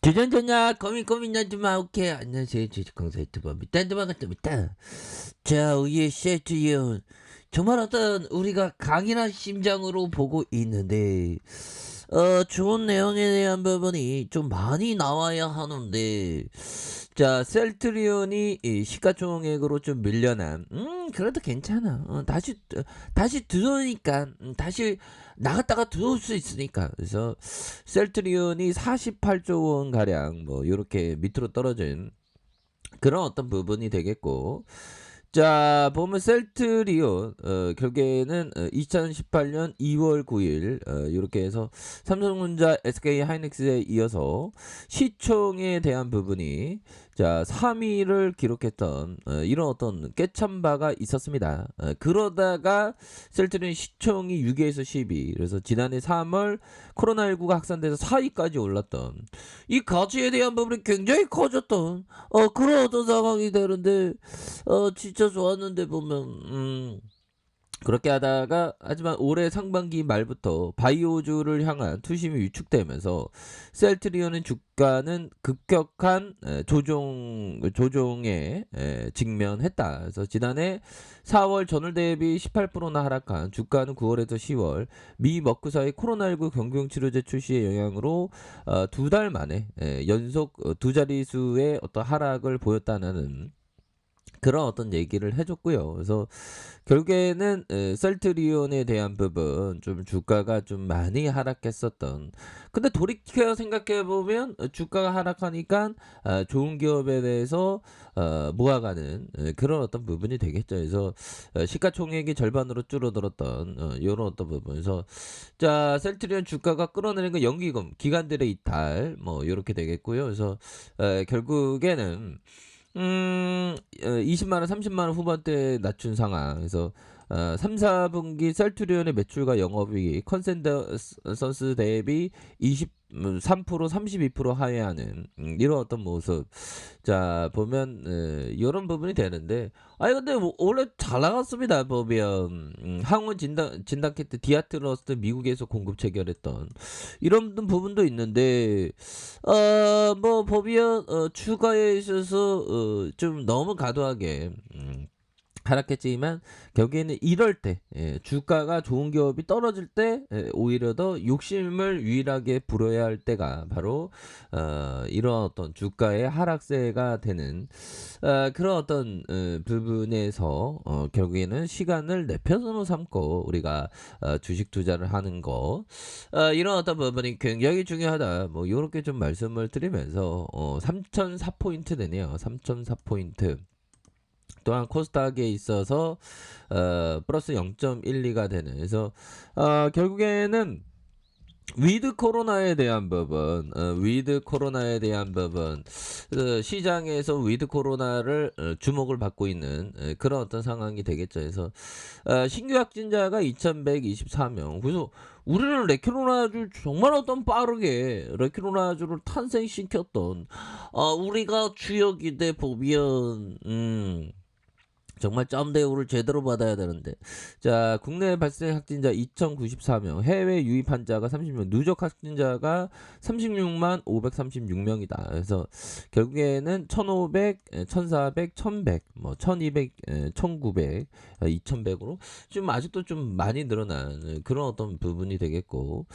주전전야 고민하지마. 오케이. 안녕하세요, 주식강사 유튜버 밑단도마가또있다. 자, 우리의 셀트리온 정말 어떤 우리가 강인한 심장으로 보고 있는데 좋은 내용에 대한 부분이 좀 많이 나와야 하는데, 자, 셀트리온이 이 시가총액으로 좀 밀려난, 그래도 괜찮아. 다시 들어오니까, 다시 나갔다가 들어올 수 있으니까. 그래서 셀트리온이 48조 원 가량 뭐 요렇게 밑으로 떨어진 그런 어떤 부분이 되겠고, 자, 보면 셀트리온 결국에는 2018년 2월 9일 이렇게 해서 삼성전자, SK 하이닉스에 이어서 시총에 대한 부분이 자 3위를 기록했던 이런 어떤 깨참바가 있었습니다. 그러다가 셀트리온 시총이 6위에서 10위, 그래서 지난해 3월 코로나19가 확산돼서 4위까지 올랐던 이 가치에 대한 부분이 굉장히 커졌던 그런 어떤 상황이 되는데, 진짜 좋았는데 보면 그렇게 하다가, 하지만 올해 상반기 말부터 바이오주를 향한 투심이 위축되면서 셀트리온의 주가는 급격한 조종에 직면했다. 그래서 지난해 4월 전월 대비 18%나 하락한 주가는 9월에서 10월 미 머크 사이 코로나19 경구용 치료제 출시의 영향으로 두 달 만에 연속 두 자릿수의 어떤 하락을 보였다는 그런 어떤 얘기를 해줬고요. 그래서 결국에는 셀트리온에 대한 부분 좀 주가가 좀 많이 하락했었던. 근데 돌이켜 생각해 보면 주가가 하락하니까 좋은 기업에 대해서 모아가는 그런 어떤 부분이 되겠죠. 그래서 시가총액이 절반으로 줄어들었던 이런 어떤 부분에서, 자, 셀트리온 주가가 끌어내는 건 연기금, 기관들의 이탈 뭐 이렇게 되겠고요. 그래서 결국에는 20만 원, 30만 원 후반대 낮춘 상황. 그래서 3, 4분기 셀트리온의 매출과 영업이익 컨센서스 대비 23%, 32% 하회하는 이런 어떤 모습. 자, 보면 이런 부분이 되는데, 아니 근데 뭐 원래 잘 나갔습니다. 보면 항원 진단키트 디아트러스트 미국에서 공급 체결했던 이런 부분도 있는데, 뭐 보면 추가에 있어서 좀 너무 과도하게 하락했지만, 결국에는 이럴 때 주가가 좋은 기업이 떨어질 때 오히려 더 욕심을 유일하게 부려야 할 때가 바로 이런 어떤 주가의 하락세가 되는 그런 어떤 부분에서 결국에는 시간을 내 편으로 삼고 우리가 주식 투자를 하는 거, 이런 어떤 부분이 굉장히 중요하다. 뭐 이렇게 좀 말씀을 드리면서 3004포인트 되네요. 3004포인트. 또한 코스닥에 있어서 플러스 0.12가 되는. 그래서 결국에는 위드 코로나에 대한 부분, 시장에서 위드 코로나를 주목을 받고 있는 그런 어떤 상황이 되겠죠. 그래서 신규 확진자가 2,124명. 그래서 우리는 레퀴로나주 정말 어떤 빠르게 레퀴로나주를 탄생시켰던, 우리가 주역인데 보면 정말 점대우를 제대로 받아야 되는데, 자, 국내 발생 확진자 2,094명, 해외 유입 환자가 30명, 누적 확진자가 36만 536명이다. 그래서 결국에는 1,500, 1,400, 1,100, 뭐 1,200, 1,900, 2,100으로 지금 아직도 좀 많이 늘어난 그런 어떤 부분이 되겠고,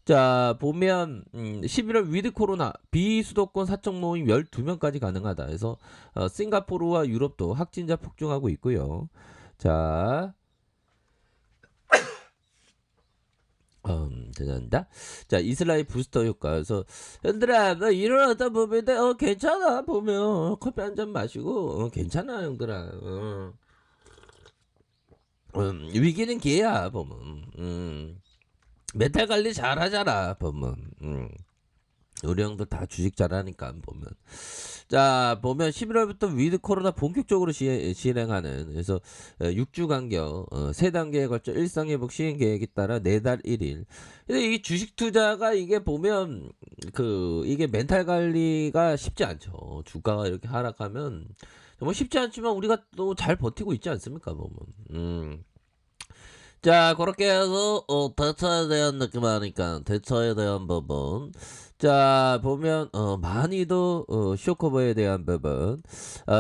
자, 보면 11월 위드 코로나 비수도권 사적 모임 12명까지 가능하다. 그래서 싱가포르와 유럽도 확진자 폭증하고 있고요. 자, 죄송합니다. 자, 이스라엘 부스터 효과. 그래서 형들아, 너 일어났다 보면 괜찮아. 보면 커피 한 잔 마시고 괜찮아, 형들아. 위기는 기회야. 보면 멘탈 관리 잘하잖아. 보면 우리 형들 다 주식 잘하니까 보면. 자, 보면 11월부터 위드 코로나 본격적으로 실행하는. 그래서 6주 간격 3단계에 걸쳐 일상회복 시행 계획에 따라 4달 1일. 근데 이 주식 투자가 이게 보면 이게 멘탈 관리가 쉽지 않죠. 주가가 이렇게 하락하면 정말 쉽지 않지만 우리가 또 잘 버티고 있지 않습니까, 보면. 자, 그렇게 해서 대처에 대한 느낌 하니까 대처에 대한 부분. 자 보면 많이도 쇼커버에 대한 부분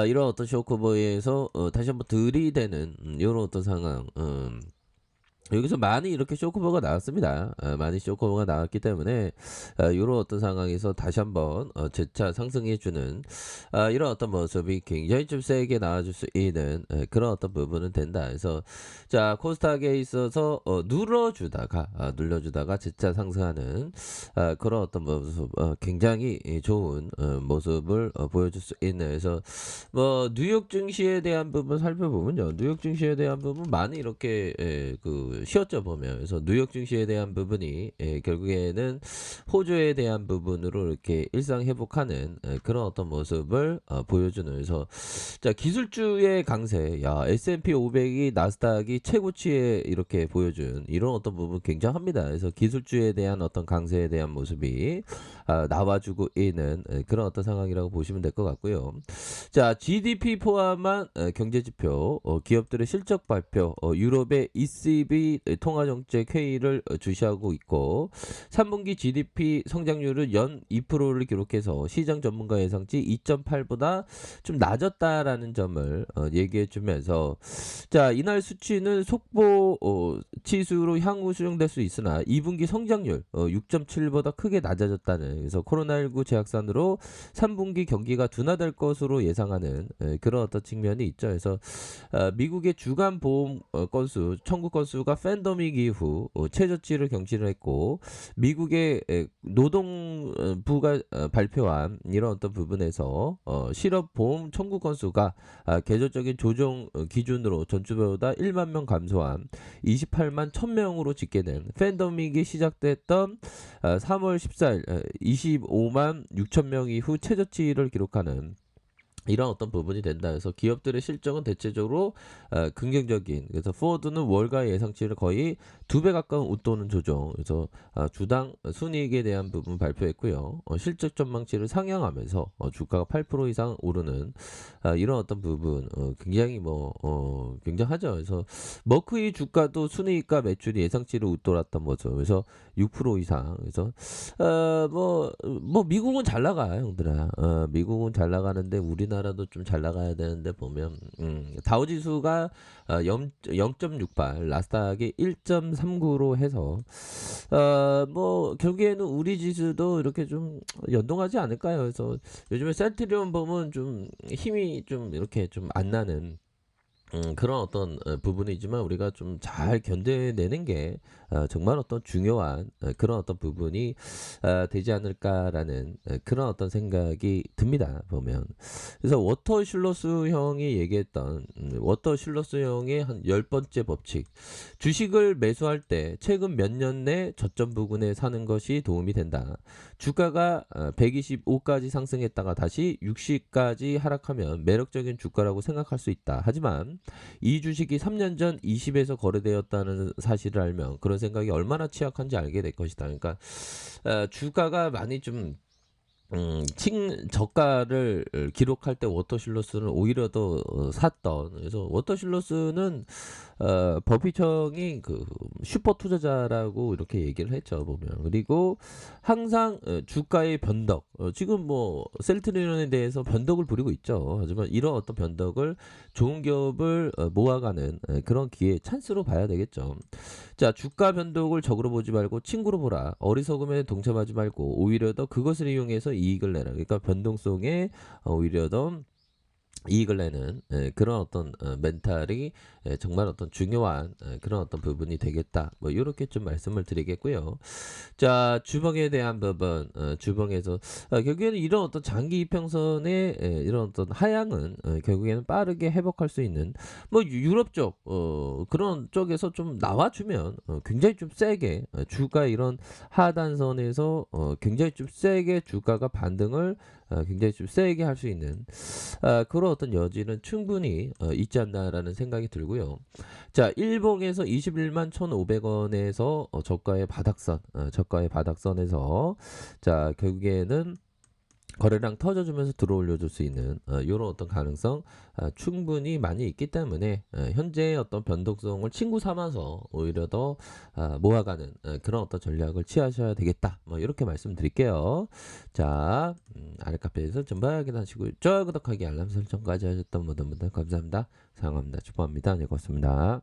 이런 어떤 쇼커버에서 다시 한번 들이대는 요런 어떤 상황 여기서 많이 이렇게 쇼크버가 나왔습니다. 많이 쇼크버가 나왔기 때문에 요런 어떤 상황에서 다시 한번 재차 상승해주는 이런 어떤 모습이 굉장히 좀 세게 나와줄 수 있는 그런 어떤 부분은 된다. 그래서 자 코스닥에 있어서 눌러주다가 재차 상승하는 그런 어떤 모습 굉장히 좋은 모습을 보여줄 수 있는. 그래서 뭐 뉴욕 증시에 대한 부분 살펴보면요. 뉴욕 증시에 대한 부분 많이 이렇게 쉬었죠 보면. 그래서 뉴욕 증시에 대한 부분이 결국에는 호주에 대한 부분으로 이렇게 일상 회복하는 그런 어떤 모습을 보여주는. 그래서 자 기술주의 강세, 야 S&P 500이 나스닥이 최고치에 이렇게 보여준 이런 어떤 부분 굉장합니다. 그래서 기술주에 대한 어떤 강세에 대한 모습이 나와주고 있는 그런 어떤 상황이라고 보시면 될 것 같고요. 자 GDP 포함한 경제지표, 기업들의 실적 발표, 유럽의 ECB 통화정책 회의를 주시하고 있고 3분기 GDP 성장률은 연 2%를 기록해서 시장 전문가 예상치 2.8보다 좀 낮았다라는 점을 얘기해 주면서 자 이날 수치는 속보 치수로 향후 수정될 수 있으나 2분기 성장률 6.7보다 크게 낮아졌다는. 그래서 코로나19 재확산으로 3분기 경기가 둔화될 것으로 예상하는 그런 어떤 측면이 있죠. 그래서 미국의 주간 보험 건수 청구 건수가 팬데믹 이후 최저치를 경신을 했고 미국의 노동부가 발표한 이런 어떤 부분에서 실업 보험 청구 건수가 계절적인 조정 기준으로 전주보다 1만 명 감소한 28만 1000명으로 집계된 팬데믹이 시작됐던 3월 14일 25만 6천 명 이후 최저치를 기록하는 이런 어떤 부분이 된다. 그래서 기업들의 실적은 대체적으로 긍정적인. 그래서 포워드는 월가 예상치를 거의 2배 가까운 웃도는 조정. 그래서 주당 순이익에 대한 부분 발표했고요. 실적 전망치를 상향하면서 주가가 8% 이상 오르는 이런 어떤 부분 굉장히 굉장하죠. 그래서 머크의 주가도 순이익과 매출이 예상치를 웃돌았던 거죠. 그래서 6% 이상. 그래서 미국은 잘 나가 형들아. 미국은 잘 나가는데 우리나라도 좀 잘 나가야 되는데 보면 다우지수가 0.68 나스닥이 1.39로 해서 결국에는 우리 지수도 이렇게 좀 연동하지 않을까요? 그래서 요즘에 센트리온 보면 좀 힘이 좀 이렇게 좀 안 나는 그런 어떤 부분이지만 우리가 좀 잘 견뎌내는 게 정말 어떤 중요한 그런 어떤 부분이 되지 않을까라는 그런 어떤 생각이 듭니다. 보면. 그래서 워터 실러스 형이 얘기했던 워터 실러스 형의 한 10번째 법칙. 주식을 매수할 때 최근 몇 년 내 저점 부근에 사는 것이 도움이 된다. 주가가 125까지 상승했다가 다시 60까지 하락하면 매력적인 주가라고 생각할 수 있다. 하지만 이 주식이 3년 전 20에서 거래되었다는 사실을 알면 그런 생각이 얼마나 취약한지 알게 될 것이다. 그러니까 주가가 많이 좀 저가를 기록할 때 워터실러스는 오히려 더 샀던. 그래서 워터실러스는 버핏형이 그 슈퍼 투자자라고 이렇게 얘기를 했죠 보면. 그리고 항상 주가의 변덕 지금 셀트리온에 대해서 변덕을 부리고 있죠. 하지만 이런 어떤 변덕을 좋은 기업을 모아가는 그런 기회 찬스로 봐야 되겠죠. 자 주가 변동을 적으로 보지 말고 친구로 보라. 어리석음에 동참하지 말고 오히려 더 그것을 이용해서 이익을 내라. 그러니까 변동성에 오히려 더 이익을 내는 그런 어떤 멘탈이 정말 어떤 중요한 그런 어떤 부분이 되겠다. 이렇게 좀 말씀을 드리겠고요. 자 주봉에 대한 부분 주봉에서 결국에는 이런 어떤 장기 이평선의 이런 어떤 하향은 결국에는 빠르게 회복할 수 있는 유럽 쪽 그런 쪽에서 좀 나와주면 굉장히 좀 세게 주가 이런 하단선에서 굉장히 좀 세게 주가가 반등을 굉장히 좀 세게 할 수 있는 그런 어떤 여지는 충분히 있지 않나라는 생각이 들고요. 자, 일봉에서 21만 1,500원에서 저가의 바닥선에서 자, 결국에는 거래량 터져주면서 들어올려줄 수 있는 이런 어떤 가능성 충분히 많이 있기 때문에 현재의 어떤 변동성을 친구 삼아서 오히려 더 모아가는 그런 어떤 전략을 취하셔야 되겠다. 뭐 이렇게 말씀드릴게요. 자, 아래 카페에서 전부 확인하시고 좋아요, 구독하기, 알람 설정까지 하셨던 모든 분들 감사합니다. 사랑합니다. 축복합니다. 네, 고맙습니다.